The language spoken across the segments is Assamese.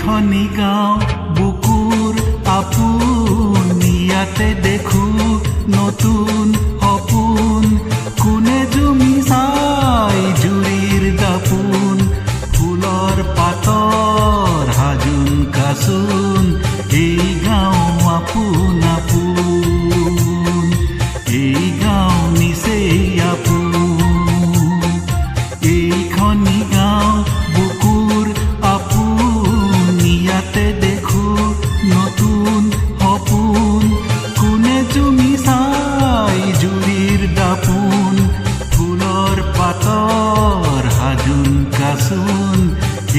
এইখনি গাঁও বুকুৰ আপোন, ইয়াতে দেখো নতুন সপোন। কোনে জুমি চাই জুৰিৰ দাপোন, ফুলৰ পাতৰ হাজোন কাচোন। এই গাঁও আপোন আপোন, এই গাঁও নিচেই আপোন। এইখনি গাঁও বুকুৰ আপোন, ইয়াতে দেখো নতুন সপোন। কোনে জুমি চাই জুৰিৰ দাপোন, ফুলৰ পাতৰ হাজোন কাচোন।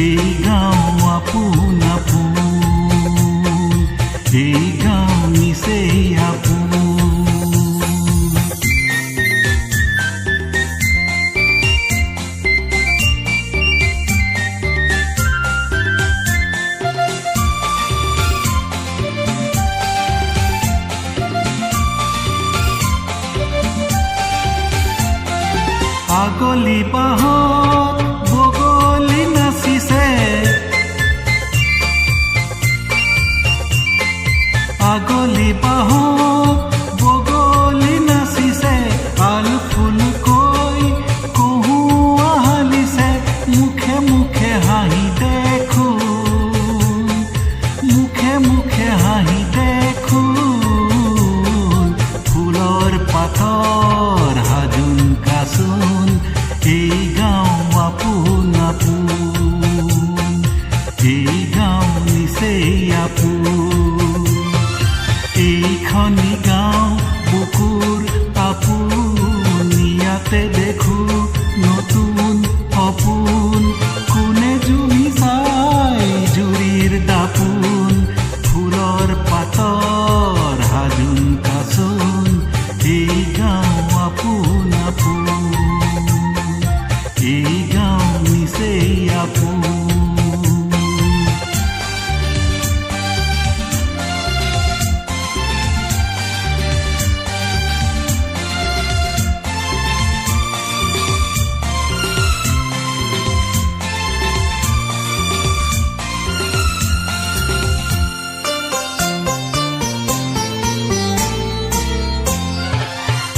এই গাঁও আপোন আপোন, এই গাঁও নিচেই আপোন। আগলি বাঁহত বগলী নাচিছে, আগলি বাঁহত বগলী নাচিছে। আল ফুল কৈ কহুৱা হালিছে, মুখে মুখে হাঁহি দেখো, মুখে মুখে হাঁহি দেখো। ফুলৰ পাতৰ হাজোন কাচোন। এই গাঁও আপোন আপোন, এই গাঁও নিচেই আপোন। এইখনি গাঁও বুকুৰ আপোন, ইয়াতে দেখো নতুন সপোন। কোনে জুমি চাই জুৰিৰ দাপোন, ফুলৰ পাতৰ হাজোন কাচোন। এই গাঁও আপোন আপোন, এই গাঁও নিচেই আপোন।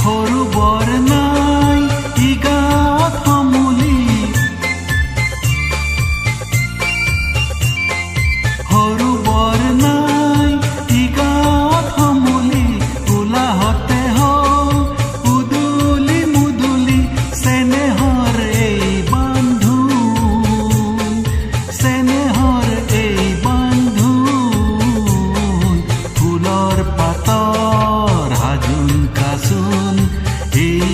সৰু বৰ নাই ই গাঁৱত সমূলি, সৰু বৰ নাই ই গাঁৱত সমূলি। উলাহতে হওঁ উদুলি মুদুলি, চেনেহৰ এই বান্ধোন, চেনেহৰ এই বান্ধোন। ফুলৰ পাতৰ হাজোন কাচোন। এই